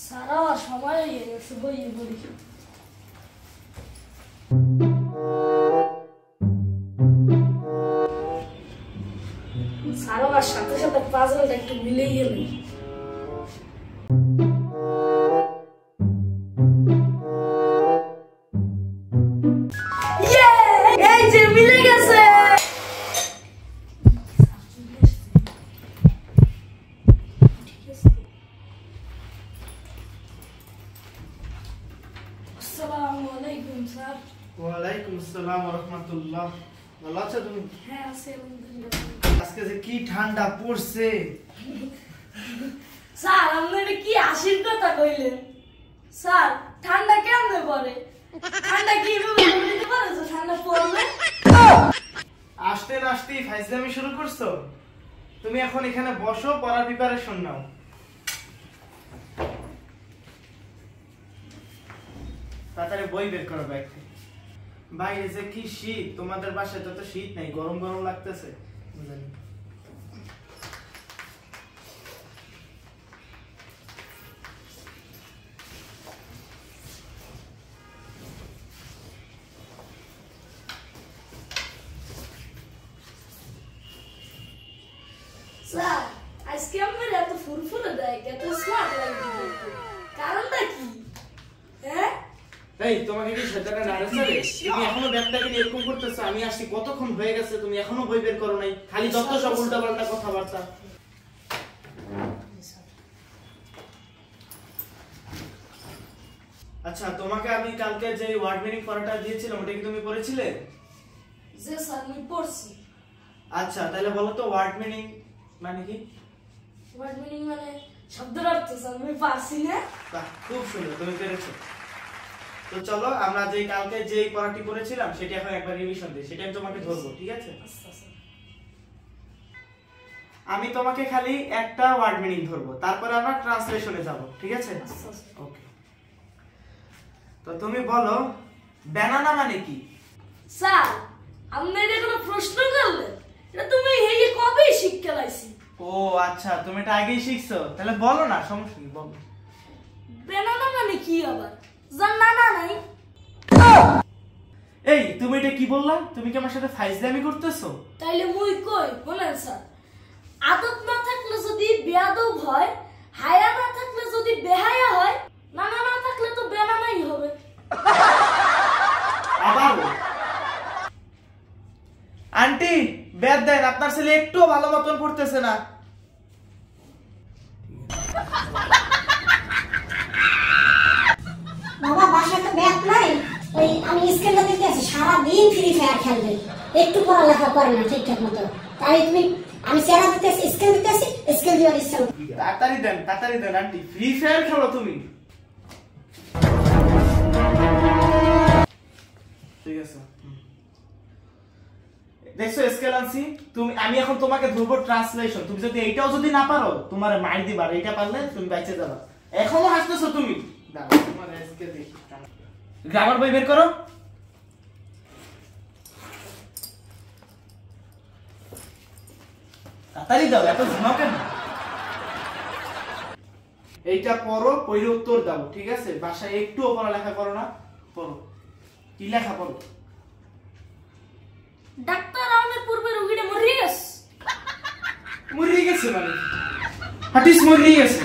সারা সময় গেছে বইয়ে বলি। সারাবার সাথে সাথে পাজলটা একটু মিলে গেল। এই যে মিলে গেছে। আসসালামু আলাইকুম স্যার। ওয়ালাইকুম আসসালাম ওয়া রাহমাতুল্লাহ। ভালো আছো তুমি? হ্যাঁ আছি আলহামদুলিল্লাহ। আজকে যে কি ঠান্ডা পড়ছে। স্যার আপনি কি হাসির কথা কইলেন? স্যার ঠান্ডা কেমনে পড়ে? ঠান্ডা কি বলতে পারে যে ঠান্ডা পড়বে? আসতে আসতে ফাইজলামি শুরু করছো। তুমি এখন এখানে বসো, পড়ার প্রিপারেশন নাও। তাড়াতাড়ি বই বের করো ব্যাগ থেকে। বাইরে যে কি শীত, তোমাদের বাসায় তো শীত নাই, গরম গরম লাগতেছে। জানি স্যার আজকে আমার এত ফুরফুরে দেয়, এত স্মার্ট লাগছে। কারণটা কি? হ্যাঁ এই তোমাকে কি সেটাটা নাড়াচ্ছে? তুমি এখনো ব্যাগটাকে নিয়ে এরকম করতেছো। আমি আসছি কতক্ষণ হয়ে গেছে, তুমি এখনো বই বের করো নাই। খালি যত সব উল্টাপাল্টা কথাবার্তা। আচ্ছা, তোমাকে আমি কালকে যে ওয়ার্ড মিনিং পড়াটা দিয়েছিলাম ওটা কি তুমি পড়েছিলে? যে স্যার আমি পড়ছি। আচ্ছা, তাহলে বলো তো ওয়ার্ড মিনিং মানে কি? ওয়ার্ড মিনিং মানে শব্দের অর্থ স্যার আমি পারছি না। বাহ, খুব সুন্দর, তুমি পেরেছো। তো চলো আমরা যে কালকে যে পড়াটি পড়েছিলাম সেটা এখন একবার রিভিশন দিই। সেটা আমি তোমাকে ধরবো, ঠিক আছে? আচ্ছা স্যার। আমি তোমাকে খালি একটা ওয়ার্ড মিনিং ধরবো, তারপরে আমরা ট্রান্সলেশনে যাব, ঠিক আছে? আচ্ছা স্যার। ওকে। তো তুমি বলো ব্যানানা মানে কি? স্যার আপনি এটা কোনো প্রশ্ন করলেন? এটা তুমি এই কবে শিক্ষা লাইছি। ও আচ্ছা, তুমি এটা আগেই শিখছো, তাহলে বলো না, সমস্যা কি, বলো। বেনানা মানে কি আবার? জান না না নাই। এই তুমি এটা কি বললা? তুমি কি আমার সাথে ফাইজলামি করতেছো? তাইলে মুই কই বলেন স্যার, আদব না থাকলে যদি বেয়াদব হয়, হায়া না থাকলে যদি বেহায়া হয়, নানা না থাকলে তো বেনানাই হবে। আবার আন্টি ব্যাদ দেন, আপনার ছেলে একটু ভালো মতন পড়তেছে না। বাবা বাসায় তো ব্যাগ নাই, ওই আমি স্কুলে দিতে আছি, সারাদিন ফ্রি ফায়ার খেলবে, একটু পড়ালেখা করে না ঠিকঠাক মতো। তাই তুমি আমি চেহারা দিতে আসি, স্কেল দিতে আসি, স্কেল দেওয়ার ইচ্ছা। তাড়াতাড়ি দেন আন্টি, ফ্রি ফায়ার খেলো তুমি। ঠিক আছে, দেখছো স্কেল আনছি তুমি। আমি এখন তোমাকে ধরবো ট্রান্সলেশন। তুমি যদি এইটাও যদি না পারো তোমার মার দিবা, আর এইটা পারলে তুমি বাইচে যাবা। এখনো হাসতেছো তুমি। দাও তোমার স্কেল দেখি। গ্রামার বই বের করো। তাড়াতাড়ি দাও, এত ঝুমাও কেন? এইটা পড়ো, পড়ে উত্তর দাও, ঠিক আছে? বাসায় একটুও পড়ালেখা করো না, পড়ো। কি লেখা পড়ো? ডাক্তার আমাদের পূর্বে রোগীটা মরে গেছে। মরে গেছে মানে হাটিস মরে গেছে।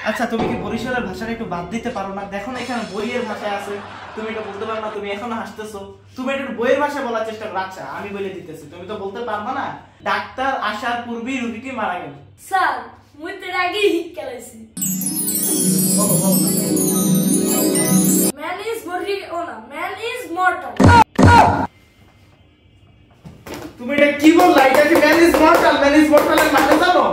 আচ্ছা, তুমি কি বরিশালের ভাষাটা একটু বাদ দিতে পারো না? দেখো না এখানে বইয়ের ভাষায় আছে, তুমি এটা বলতে পারো না, তুমি এখনো হাসতেছো। তুমি একটু বইয়ের ভাষায় বলার চেষ্টা করো। আচ্ছা আমি বলে দিতেছি, তুমি তো বলতে পারবা না। ডাক্তার আসার পূর্বেই রোগীটি মারা গেল। স্যার মুই তো আগেই শিক্ষা লাইছি। ম্যান ইজ মরি ও না, ম্যান ইজ মর্টাল। তুমি এটা কি বললা? এটা কি man is mortal? Man is মর্টালের মানে জানো?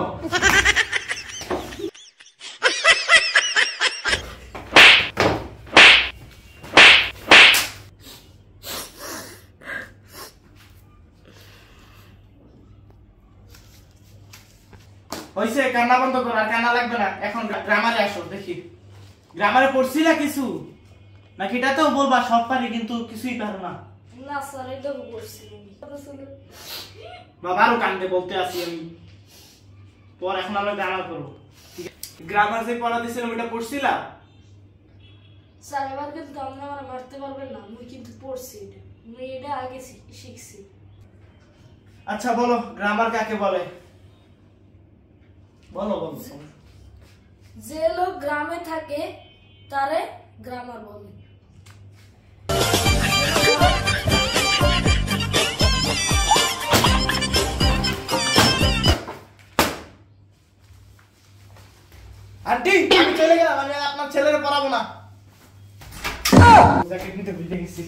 হইছে, কান্না বন্ধ করো, আর কান্না লাগবে না। এখন গ্রামারে আসো, দেখি গ্রামারে পড়ছিলা কিছু নাকি? এটাতেও বলবা সব পারি কিন্তু কিছুই পারো না। না স্যার এটা করছি। বাবা আরো কান্দে বলতে আসি আমি। পর এখন আমরা গ্রামার করবো। গ্রামার যে পড়া দিছিলাম ওটা পড়ছিলা? স্যার এবার কিন্তু আপনি আমার মারতে পারবেন না, মুই কিন্তু পড়ছি এটা, মুই এটা আগে শিখছি। আচ্ছা বলো গ্রামার কাকে বলে? বলো বলো। যে লোক গ্রামে থাকে তারে গ্রামার বলে। আন্টি আমি চলে গেলাম, আমি আপনার ছেলেকে পড়াবো না। জ্যাকেট নিতে ভুলে গেছি।